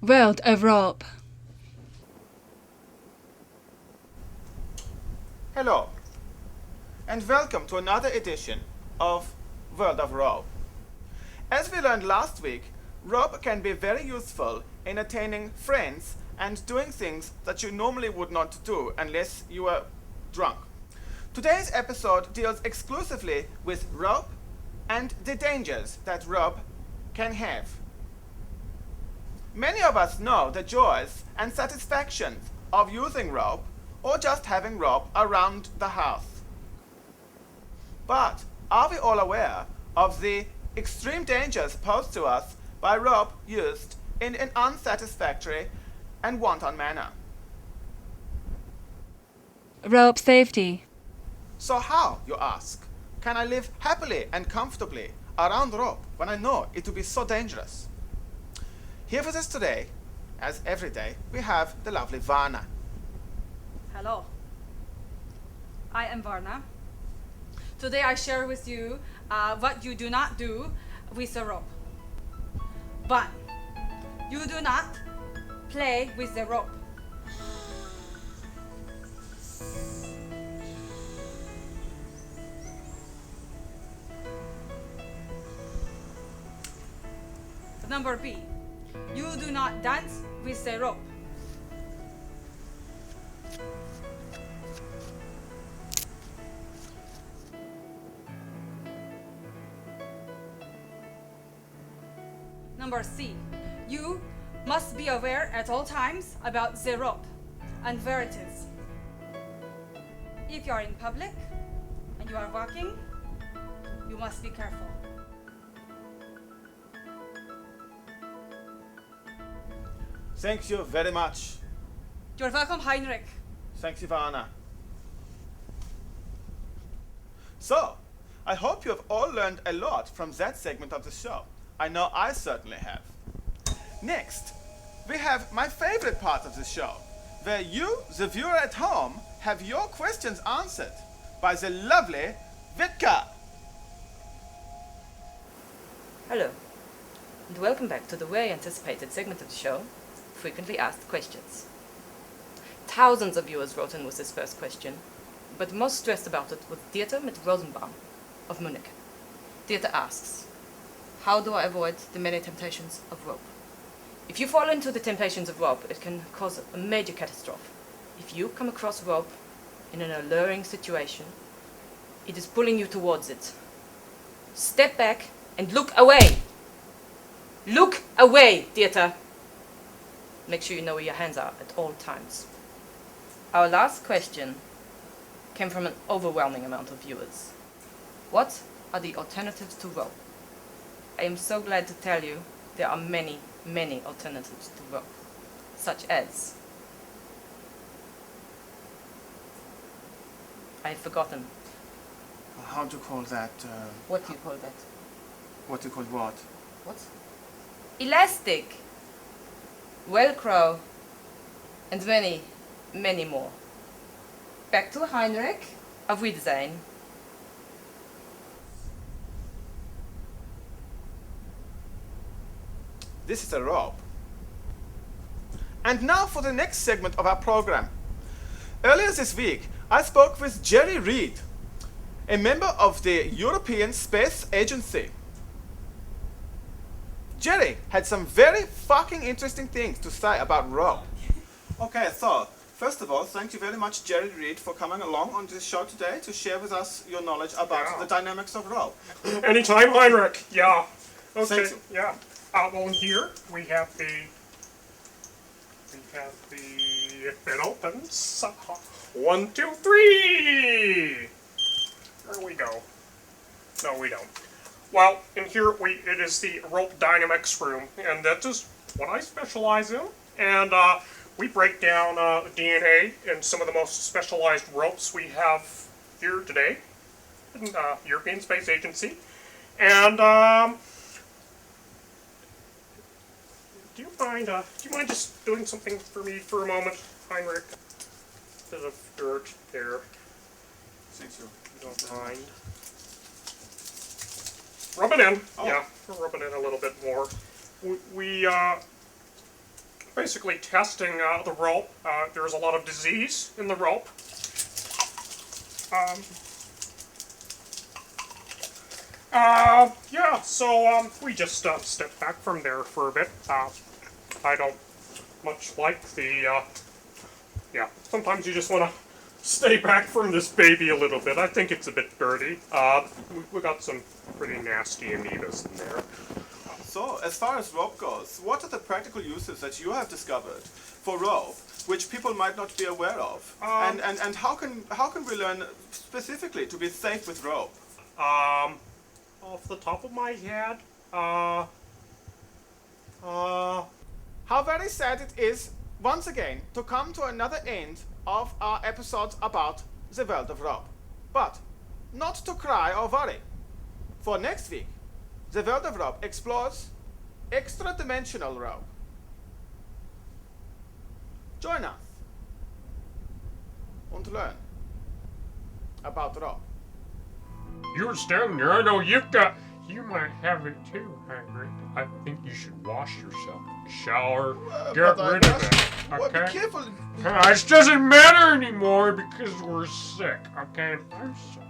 World of Rope. Hello, and welcome to another edition of World of Rope. As we learned last week, rope can be very useful in attaining friends and doing things that you normally would not do unless you were drunk. Today's episode deals exclusively with rope and the dangers that rope can have. Many of us know the joys and satisfactions of using rope or just having rope around the house. But are we all aware of the extreme dangers posed to us by rope used in an unsatisfactory and wanton manner? Rope safety. So how, you ask, can I live happily and comfortably around rope when I know it will be so dangerous? Here with us today, as every day, we have the lovely Varna. Hello, I am Varna. Today I share with you what you do not do with a rope. 1. You do not play with the rope. Number B. You do not dance with the rope. Number C. You must be aware at all times about the rope and where it is. If you are in public and you are walking, you must be careful. Thank you very much. You're welcome, Heinrich. Thank you, Varna. So, I hope you have all learned a lot from that segment of the show. I know I certainly have. Next, we have my favorite part of the show, where you, the viewer at home, have your questions answered by the lovely Vitka. Hello, and welcome back to the very anticipated segment of the show, Frequently Asked Questions. Thousands of viewers wrote in with this first question, but most stressed about it was Dieter mit Rosenbaum of Munich. Dieter asks, how do I avoid the many temptations of rope? If you fall into the temptations of rope, it can cause a major catastrophe. If you come across rope in an alluring situation, it is pulling you towards it. Step back and look away. Look away, Dieter. Make sure you know where your hands are at all times. Our last question came from an overwhelming amount of viewers. What are the alternatives to rope? I am so glad to tell you there are many, many alternatives to rope, such as, I have forgotten. How do you call that? What do you call that? What do you call what? What? Elastic, Velcro, and many, many more. Back to Heinrich. Auf Wiedersehen. This is a rope. And now for the next segment of our program. Earlier this week, I spoke with Jerry Reed, a member of the European Space Agency. Jerry had some very fucking interesting things to say about rope. Okay, so, first of all, thank you very much, Jerry Reed, for coming along on this show today to share with us your knowledge about the dynamics of rope. Anytime, Heinrich. Yeah. Okay. Thanks. Yeah. Well, here we have the. It opens. 1, 2, 3. There we go. No, we don't. Well, in here it is the rope dynamics room, and that is what I specialize in. And we break down DNA and some of the most specialized ropes we have here today in European Space Agency. And do you mind just doing something for me for a moment, Heinrich? Bit of dirt there. Thank you. Don't mind. Rub it in. Oh. Yeah, rub it in a little bit more. We basically testing the rope. There's a lot of disease in the rope. Yeah, so we just step back from there for a bit. I don't much like the, yeah, sometimes you just want to stay back from this baby a little bit. I think it's a bit dirty. We got some pretty nasty amoebas in there. So, as far as rope goes, what are the practical uses that you have discovered for rope, which people might not be aware of? And how can we learn specifically to be safe with rope? Off the top of my head, How very sad it is, once again, to come to another end of our episodes about the world of rope. But, not to cry or worry. For next week, the world of rope explores extra-dimensional rope. Join us and learn about rope. you're standing there. I know you've got. You might have it too, Hagrid. I think you should wash yourself. Shower. Get rid of it. Well, be Okay? careful. It doesn't matter anymore because we're sick. Okay? I'm sorry.